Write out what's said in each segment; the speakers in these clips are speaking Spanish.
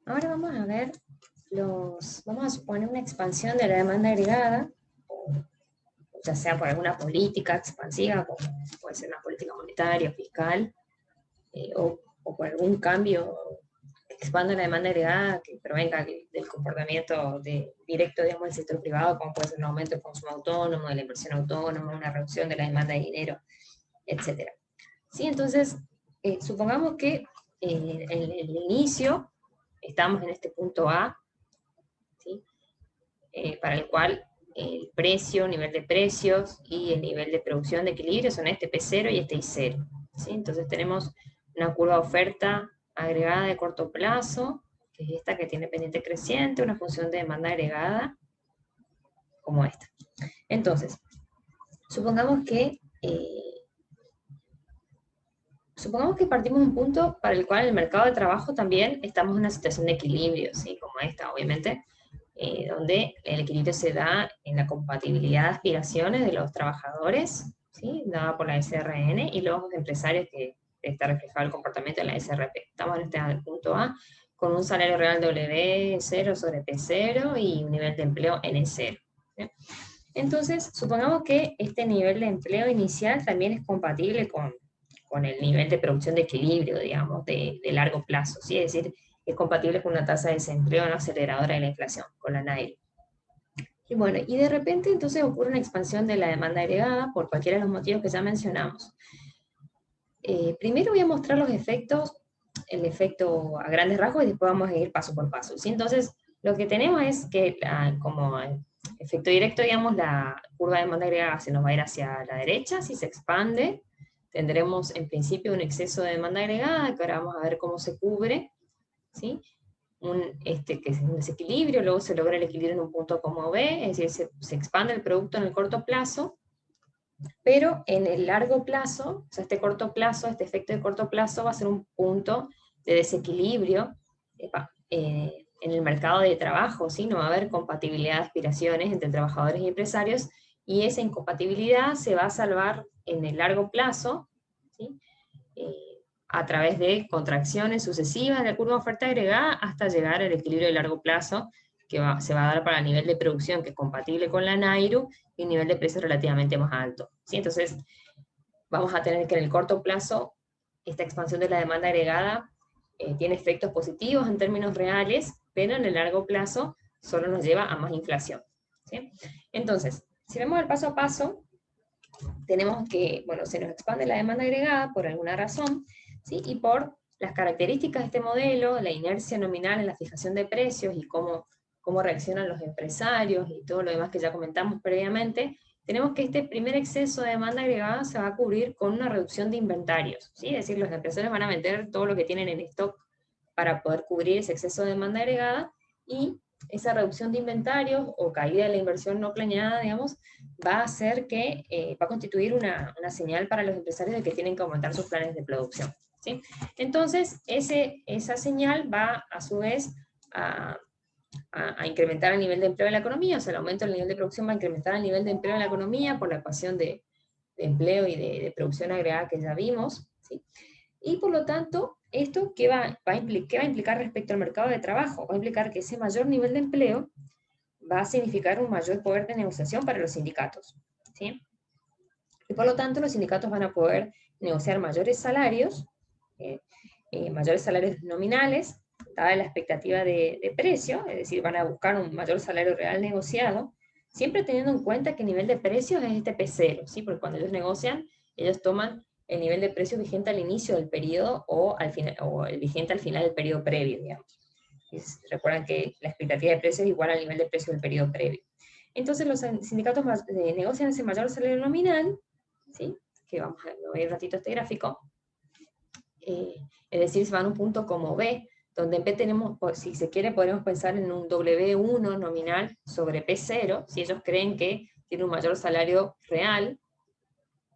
Ahora vamos a ver vamos a suponer una expansión de la demanda agregada, ya sea por alguna política expansiva, como puede ser una política monetaria, fiscal, o por algún cambio que expanda la demanda agregada que provenga del comportamiento directo, digamos, del sector privado, como puede ser un aumento del consumo autónomo, de la inversión autónoma, una reducción de la demanda de dinero, etc. ¿Sí? Entonces, supongamos que en el inicio estamos en este punto A, ¿sí? Para el cual el precio, nivel de precios y el nivel de producción de equilibrio son este P0 y este I0. ¿Sí? Entonces tenemos una curva de oferta agregada de corto plazo, que es esta que tiene pendiente creciente, una función de demanda agregada, como esta. Entonces, supongamos que partimos de un punto para el cual en el mercado de trabajo también estamos en una situación de equilibrio, ¿sí? Como esta, obviamente, donde el equilibrio se da en la compatibilidad de aspiraciones de los trabajadores, ¿sí? Dada por la SRN, y los empresarios, que está reflejado el comportamiento en la SRP. Estamos en este punto A, con un salario real W0 sobre P0 y un nivel de empleo N0. ¿Sí? Entonces, supongamos que este nivel de empleo inicial también es compatible con el nivel de producción de equilibrio, digamos, de largo plazo, ¿sí? Es decir, es compatible con una tasa de desempleo no aceleradora de la inflación, con la NAIRU. Y bueno, y de repente entonces ocurre una expansión de la demanda agregada por cualquiera de los motivos que ya mencionamos. Primero voy a mostrar los efectos, el efecto a grandes rasgos, y después vamos a ir paso por paso, ¿sí? Entonces, lo que tenemos es que, como efecto directo, digamos, la curva de demanda agregada se nos va a ir hacia la derecha. Si se expande, tendremos en principio un exceso de demanda agregada, que ahora vamos a ver cómo se cubre, ¿sí? Que es un desequilibrio, luego se logra el equilibrio en un punto como B, es decir, se expande el producto en el corto plazo, pero en el largo plazo, o sea, este corto plazo, este efecto de corto plazo va a ser un punto de desequilibrio en el mercado de trabajo, ¿sí? No va a haber compatibilidad de aspiraciones entre trabajadores y empresarios, y esa incompatibilidad se va a salvar en el largo plazo, ¿sí? A través de contracciones sucesivas de la curva de oferta agregada hasta llegar al equilibrio de largo plazo, que se va a dar para el nivel de producción que es compatible con la NAIRU y un nivel de precio relativamente más alto. ¿Sí? Entonces, vamos a tener que en el corto plazo esta expansión de la demanda agregada tiene efectos positivos en términos reales, pero en el largo plazo solo nos lleva a más inflación. ¿Sí? Entonces, si vemos el paso a paso, tenemos que, bueno, se nos expande la demanda agregada por alguna razón, ¿sí? Y por las características de este modelo, la inercia nominal en la fijación de precios y cómo reaccionan los empresarios y todo lo demás que ya comentamos previamente, tenemos que este primer exceso de demanda agregada se va a cubrir con una reducción de inventarios, ¿sí? Es decir, los empresarios van a vender todo lo que tienen en stock para poder cubrir ese exceso de demanda agregada, y esa reducción de inventarios o caída de la inversión no planeada, digamos, va a hacer que, va a constituir una señal para los empresarios de que tienen que aumentar sus planes de producción, ¿sí? Entonces, esa señal va a su vez a incrementar el nivel de empleo en la economía, o sea, el aumento del nivel de producción va a incrementar el nivel de empleo en la economía por la ecuación de empleo y de producción agregada que ya vimos, ¿sí? Y por lo tanto, ¿esto qué va a implicar respecto al mercado de trabajo? Va a implicar que ese mayor nivel de empleo va a significar un mayor poder de negociación para los sindicatos, ¿sí? Y por lo tanto, los sindicatos van a poder negociar mayores salarios nominales, dada la expectativa de precio, es decir, van a buscar un mayor salario real negociado, siempre teniendo en cuenta que el nivel de precios es este P0, ¿sí? Porque cuando ellos negocian, ellos toman el nivel de precio vigente al inicio del periodo o el vigente al final del periodo previo, digamos. Recuerdan que la expectativa de precios es igual al nivel de precio del periodo previo. Entonces los sindicatos negocian ese mayor salario nominal, ¿sí? Que vamos a ver un ratito este gráfico, es decir, se van a un punto como B, donde en P tenemos, si se quiere, podemos pensar en un W1 nominal sobre P0, si ellos creen que tiene un mayor salario real,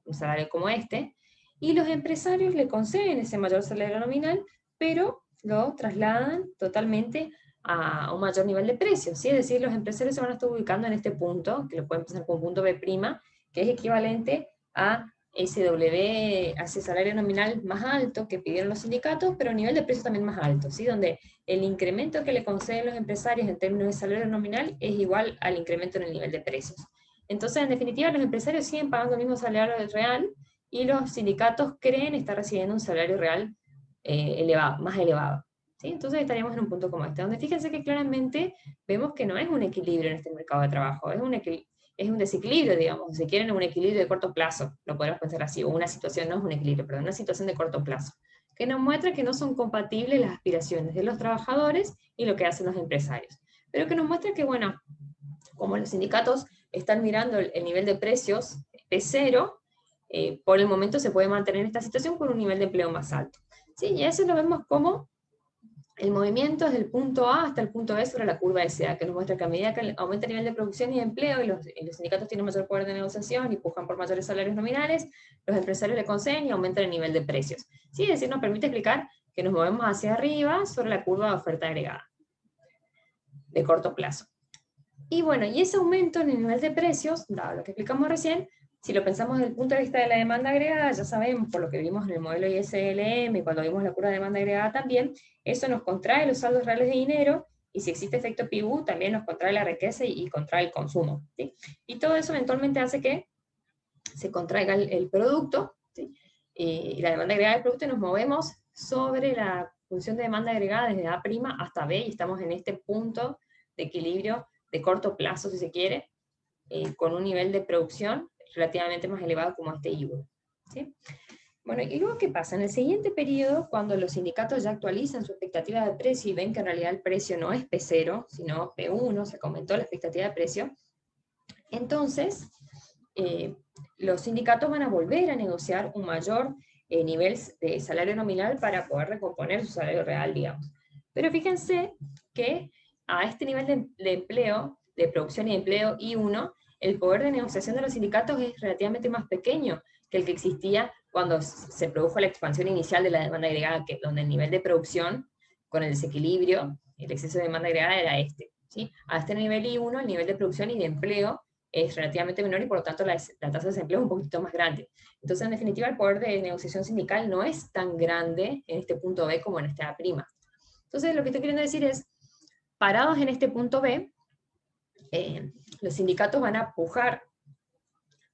un salario como este, y los empresarios le conceden ese mayor salario nominal, pero lo trasladan totalmente a un mayor nivel de precios, ¿sí? Es decir, los empresarios se van a estar ubicando en este punto, que lo pueden pensar como punto B', que es equivalente a SW hace salario nominal más alto que pidieron los sindicatos, pero nivel de precio también más alto, ¿sí? Donde el incremento que le conceden los empresarios en términos de salario nominal es igual al incremento en el nivel de precios. Entonces, en definitiva, los empresarios siguen pagando el mismo salario real y los sindicatos creen estar recibiendo un salario real elevado, más elevado. ¿Sí? Entonces estaríamos en un punto como este, donde fíjense que claramente vemos que no es un equilibrio en este mercado de trabajo, es un desequilibrio, digamos, si quieren un equilibrio de corto plazo, lo podemos pensar así, o una situación, no es un equilibrio, perdón, una situación de corto plazo, que nos muestra que no son compatibles las aspiraciones de los trabajadores y lo que hacen los empresarios, pero que nos muestra que, bueno, como los sindicatos están mirando el nivel de precios P0, por el momento se puede mantener esta situación con un nivel de empleo más alto. ¿Sí? Y eso lo vemos como el movimiento desde el punto A hasta el punto B sobre la curva SA, que nos muestra que a medida que aumenta el nivel de producción y de empleo, y los sindicatos tienen mayor poder de negociación y pujan por mayores salarios nominales, los empresarios le conceden y aumentan el nivel de precios. ¿Sí? Es decir, nos permite explicar que nos movemos hacia arriba sobre la curva de oferta agregada, de corto plazo. Y bueno, y ese aumento en el nivel de precios, dado lo que explicamos recién, si lo pensamos desde el punto de vista de la demanda agregada, ya sabemos, por lo que vimos en el modelo ISLM, y cuando vimos la curva de demanda agregada también, eso nos contrae los saldos reales de dinero, y si existe efecto PIBU, también nos contrae la riqueza y contrae el consumo. ¿Sí? Y todo eso eventualmente hace que se contraiga el producto, ¿sí? Y la demanda agregada del producto, y nos movemos sobre la función de demanda agregada desde A' hasta B, y estamos en este punto de equilibrio de corto plazo, si se quiere, con un nivel de producción relativamente más elevado como este IVA. ¿Sí? Bueno, y luego, ¿qué pasa? En el siguiente periodo, cuando los sindicatos ya actualizan su expectativa de precio y ven que en realidad el precio no es P0, sino P1, se aumentó la expectativa de precio, entonces los sindicatos van a volver a negociar un mayor nivel de salario nominal para poder recomponer su salario real, digamos. Pero fíjense que a este nivel de empleo, de producción y de empleo I1, el poder de negociación de los sindicatos es relativamente más pequeño que el que existía cuando se produjo la expansión inicial de la demanda agregada, donde el nivel de producción, con el desequilibrio, el exceso de demanda agregada era este. ¿Sí? A este nivel I1, el nivel de producción y de empleo es relativamente menor y por lo tanto la tasa de desempleo es un poquito más grande. Entonces, en definitiva, el poder de negociación sindical no es tan grande en este punto B como en esta A'. Entonces, lo que estoy queriendo decir es, parados en este punto B, los sindicatos van a pujar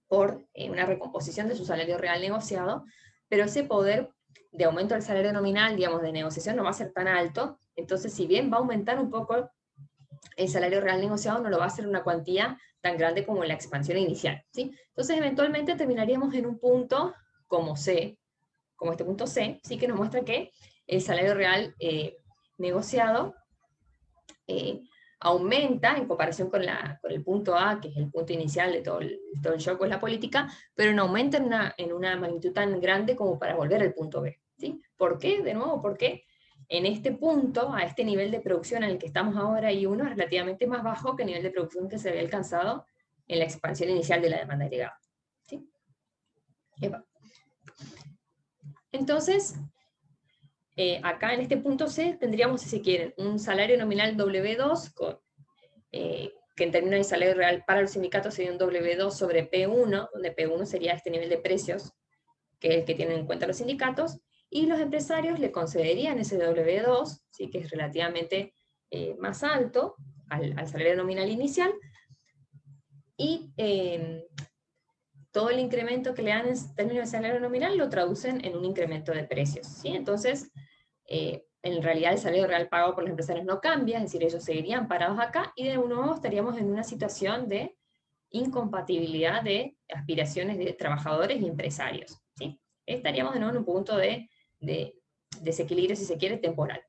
por una recomposición de su salario real negociado, pero ese poder de aumento del salario nominal, digamos, de negociación no va a ser tan alto, entonces si bien va a aumentar un poco el salario real negociado, no lo va a hacer una cuantía tan grande como la expansión inicial, ¿sí? Entonces eventualmente terminaríamos en un punto como C, como este punto C, ¿sí? Que nos muestra que el salario real negociado aumenta en comparación con el punto A, que es el punto inicial de todo el shock de la política, pero no aumenta en una magnitud tan grande como para volver al punto B. ¿Sí? ¿Por qué? De nuevo, porque en este punto, a este nivel de producción en el que estamos ahora, I1 es relativamente más bajo que el nivel de producción que se había alcanzado en la expansión inicial de la demanda agregada. ¿Sí? Entonces, acá en este punto C tendríamos, si se quieren, un salario nominal W2, que en términos de salario real para los sindicatos sería un W2 sobre P1, donde P1 sería este nivel de precios, que es el que tienen en cuenta los sindicatos, y los empresarios le concederían ese W2, ¿sí? Que es relativamente más alto al salario nominal inicial, y todo el incremento que le dan en términos de salario nominal lo traducen en un incremento de precios. ¿Sí? Entonces, en realidad el salario real pagado por los empresarios no cambia, es decir, ellos seguirían parados acá, y de nuevo estaríamos en una situación de incompatibilidad de aspiraciones de trabajadores y empresarios. ¿Sí? Estaríamos de nuevo en un punto de desequilibrio, si se quiere, temporal,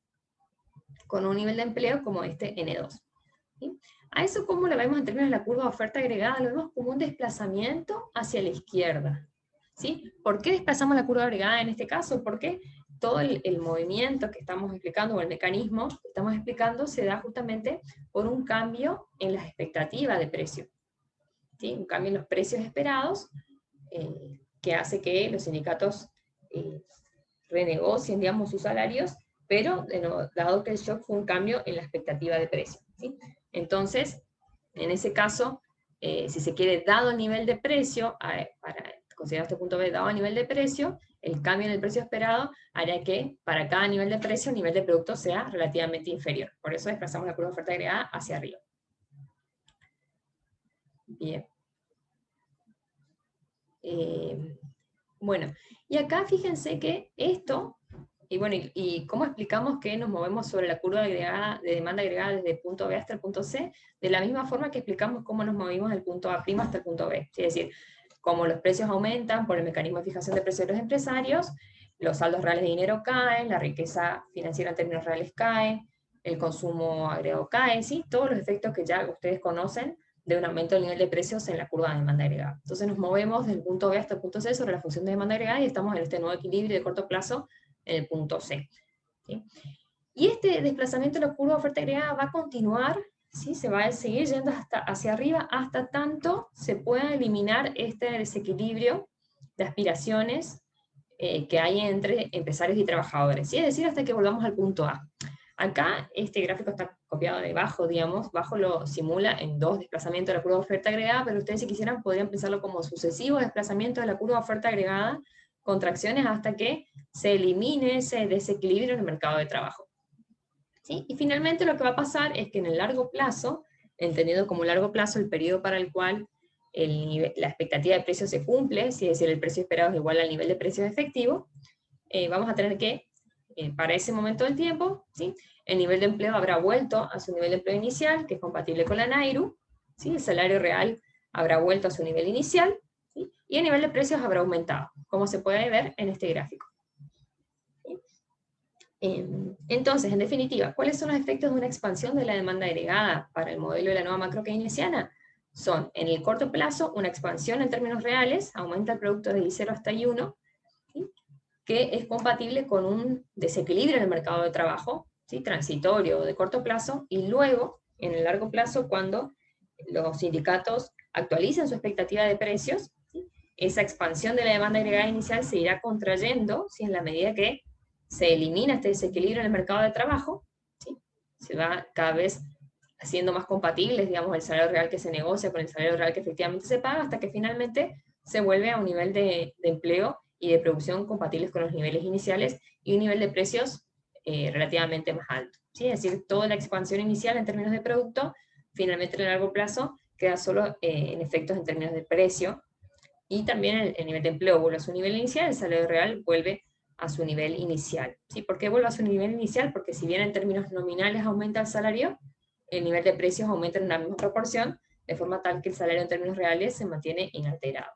con un nivel de empleo como este N2. ¿Sí? A eso, ¿cómo lo vemos en términos de la curva de oferta agregada? Lo vemos como un desplazamiento hacia la izquierda. ¿Sí? ¿Por qué desplazamos la curva agregada en este caso? Porque todo el movimiento que estamos explicando, o el mecanismo que estamos explicando, se da justamente por un cambio en las expectativas de precio. ¿Sí? Un cambio en los precios esperados, que hace que los sindicatos renegocien, digamos, sus salarios, pero dado que el shock fue un cambio en la expectativa de precio. ¿Sí? Entonces, en ese caso, si se quiere, dado el nivel de precio, considerado este punto B dado a nivel de precio, el cambio en el precio esperado hará que para cada nivel de precio, el nivel de producto sea relativamente inferior. Por eso desplazamos la curva de oferta agregada hacia arriba. Bien. Bueno, y acá fíjense que esto, y bueno, y cómo explicamos que nos movemos sobre la curva agregada, de demanda agregada desde el punto B hasta el punto C, de la misma forma que explicamos cómo nos movimos del punto A' hasta el punto B. Es decir, como los precios aumentan por el mecanismo de fijación de precios de los empresarios, los saldos reales de dinero caen, la riqueza financiera en términos reales cae, el consumo agregado cae, ¿sí? Todos los efectos que ya ustedes conocen de un aumento del nivel de precios en la curva de demanda agregada. Entonces nos movemos del punto B hasta el punto C sobre la función de demanda agregada y estamos en este nuevo equilibrio de corto plazo en el punto C. ¿Sí? Y este desplazamiento de la curva de oferta agregada va a continuar, ¿sí? Se va a seguir yendo hacia arriba hasta tanto se pueda eliminar este desequilibrio de aspiraciones que hay entre empresarios y trabajadores, ¿sí? Es decir, hasta que volvamos al punto A. Acá este gráfico está copiado debajo, digamos, bajo lo simula en 2 desplazamientos de la curva de oferta agregada, pero ustedes si quisieran podrían pensarlo como sucesivos desplazamientos de la curva de oferta agregada, contracciones hasta que se elimine ese desequilibrio en el mercado de trabajo. ¿Sí? Y finalmente lo que va a pasar es que en el largo plazo, entendiendo como largo plazo el periodo para el cual la expectativa de precio se cumple, si es decir, el precio esperado es igual al nivel de precio efectivo, vamos a tener que, para ese momento del tiempo, ¿sí? El nivel de empleo habrá vuelto a su nivel de empleo inicial, que es compatible con la NAIRU, ¿sí? El salario real habrá vuelto a su nivel inicial, ¿sí? Y el nivel de precios habrá aumentado, como se puede ver en este gráfico. ¿Sí? Entonces, en definitiva, ¿cuáles son los efectos de una expansión de la demanda agregada para el modelo de la nueva macro keynesiana? Son, en el corto plazo, una expansión en términos reales, aumenta el producto de I0 hasta I1, ¿sí? Que es compatible con un desequilibrio en el mercado de trabajo, ¿sí? Transitorio o de corto plazo, y luego, en el largo plazo, cuando los sindicatos actualizan su expectativa de precios, ¿sí? Esa expansión de la demanda agregada inicial se irá contrayendo, ¿sí? En la medida que se elimina este desequilibrio en el mercado de trabajo, ¿sí? Se va cada vez haciendo más compatibles, digamos, el salario real que se negocia con el salario real que efectivamente se paga, hasta que finalmente se vuelve a un nivel de empleo y de producción compatibles con los niveles iniciales y un nivel de precios relativamente más alto. ¿Sí? Es decir, toda la expansión inicial en términos de producto, finalmente en el largo plazo, queda solo en efectos en términos de precio, y también el nivel de empleo vuelve a su nivel inicial, el salario real vuelve a su nivel inicial. ¿Sí? ¿Por qué vuelve a su nivel inicial? Porque si bien en términos nominales aumenta el salario, el nivel de precios aumenta en una misma proporción, de forma tal que el salario en términos reales se mantiene inalterado.